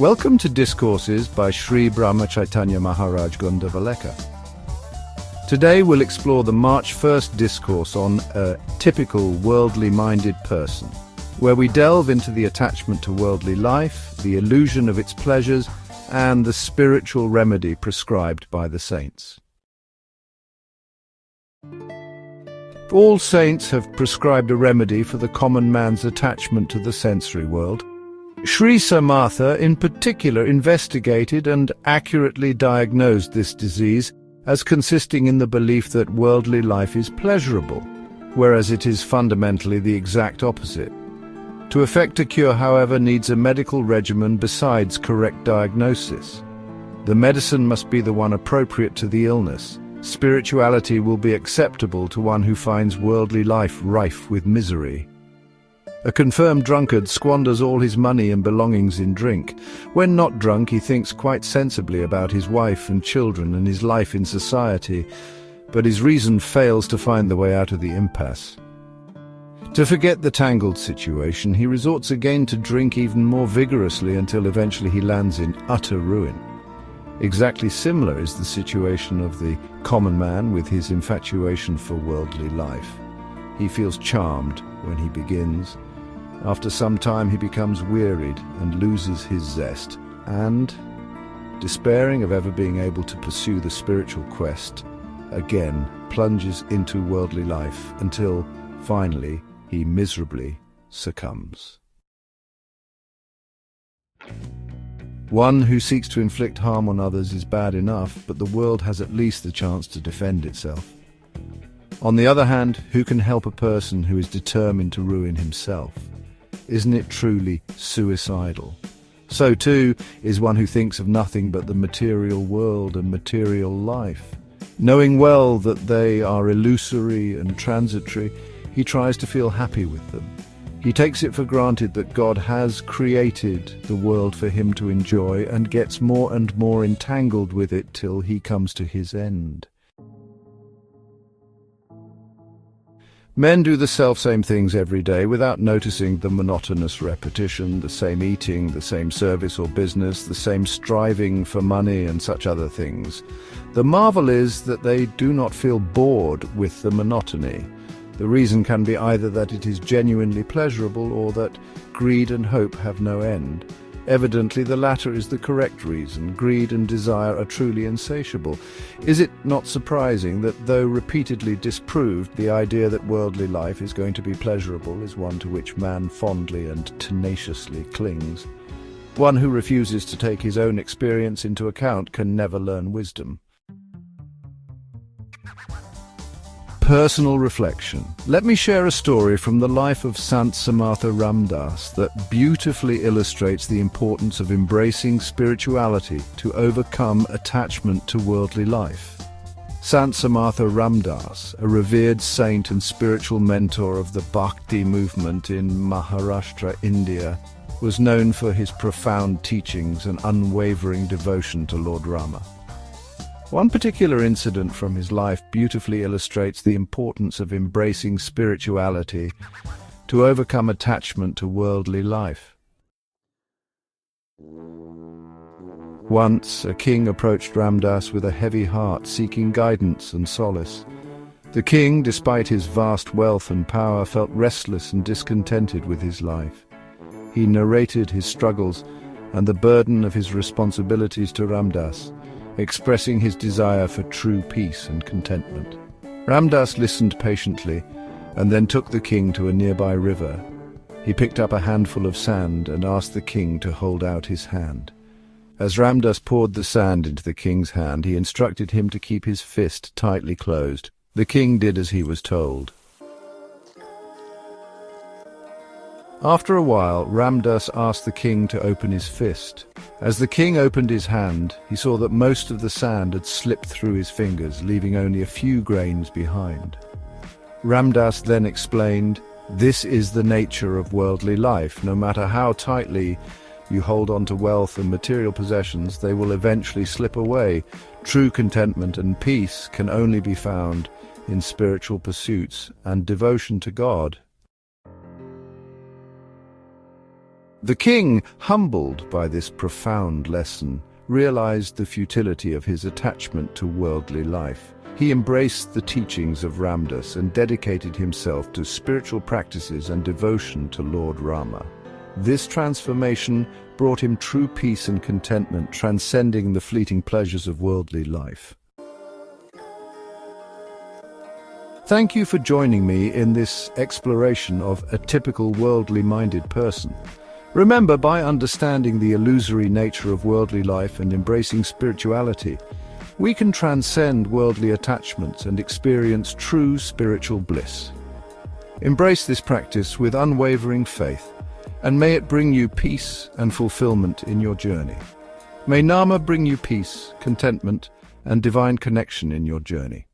Welcome to Discourses by Shri Brahmachaitanya Maharaj Gondavalekar. Today we'll explore the March 1st discourse on a typical worldly-minded person, where we delve into the attachment to worldly life, the illusion of its pleasures, and the spiritual remedy prescribed by the saints. All saints have prescribed a remedy for the common man's attachment to the sensory world. Shri Samartha in particular investigated and accurately diagnosed this disease as consisting in the belief that worldly life is pleasurable, whereas it is fundamentally the exact opposite. To effect a cure, however, needs a medical regimen besides correct diagnosis. The medicine must be the one appropriate to the illness. Spirituality will be acceptable to one who finds worldly life rife with misery. A confirmed drunkard squanders all his money and belongings in drink. When not drunk, he thinks quite sensibly about his wife and children and his life in society, but his reason fails to find the way out of the impasse. To forget the tangled situation, he resorts again to drink even more vigorously until eventually he lands in utter ruin. Exactly similar is the situation of the common man with his infatuation for worldly life. He feels charmed when he begins. After some time he becomes wearied and loses his zest, and, despairing of ever being able to pursue the spiritual quest, again plunges into worldly life until, finally, he miserably succumbs. One who seeks to inflict harm on others is bad enough, but the world has at least the chance to defend itself. On the other hand, who can help a person who is determined to ruin himself? Isn't it truly suicidal? So too is one who thinks of nothing but the material world and material life. Knowing well that they are illusory and transitory, he tries to feel happy with them. He takes it for granted that God has created the world for him to enjoy and gets more and more entangled with it till he comes to his end. Men do the self-same things every day without noticing the monotonous repetition, the same eating, the same service or business, the same striving for money and such other things. The marvel is that they do not feel bored with the monotony. The reason can be either that it is genuinely pleasurable or that greed and hope have no end. Evidently, the latter is the correct reason. Greed and desire are truly insatiable. Is it not surprising that, though repeatedly disproved, the idea that worldly life is going to be pleasurable is one to which man fondly and tenaciously clings? One who refuses to take his own experience into account can never learn wisdom. Personal reflection. Let me share a story from the life of Sant Samartha Ramdas that beautifully illustrates the importance of embracing spirituality to overcome attachment to worldly life. Sant Samartha Ramdas, a revered saint and spiritual mentor of the Bhakti movement in Maharashtra, India, was known for his profound teachings and unwavering devotion to Lord Rama. One particular incident from his life beautifully illustrates the importance of embracing spirituality to overcome attachment to worldly life. Once, a king approached Ramdas with a heavy heart, seeking guidance and solace. The king, despite his vast wealth and power, felt restless and discontented with his life. He narrated his struggles and the burden of his responsibilities to Ramdas, expressing his desire for true peace and contentment. Ramdas listened patiently and then took the king to a nearby river. He picked up a handful of sand and asked the king to hold out his hand. As Ramdas poured the sand into the king's hand, he instructed him to keep his fist tightly closed. The king did as he was told. After a while, Ramdas asked the king to open his fist. As the king opened his hand, he saw that most of the sand had slipped through his fingers, leaving only a few grains behind. Ramdas then explained, "This is the nature of worldly life. No matter how tightly you hold on to wealth and material possessions, they will eventually slip away. True contentment and peace can only be found in spiritual pursuits and devotion to God." The king, humbled by this profound lesson, realized the futility of his attachment to worldly life. He embraced the teachings of Ramdas and dedicated himself to spiritual practices and devotion to Lord Rama. This transformation brought him true peace and contentment, transcending the fleeting pleasures of worldly life. Thank you for joining me in this exploration of a typical worldly-minded person. Remember, by understanding the illusory nature of worldly life and embracing spirituality, we can transcend worldly attachments and experience true spiritual bliss. Embrace this practice with unwavering faith, and may it bring you peace and fulfillment in your journey. May Nama bring you peace, contentment, and divine connection in your journey.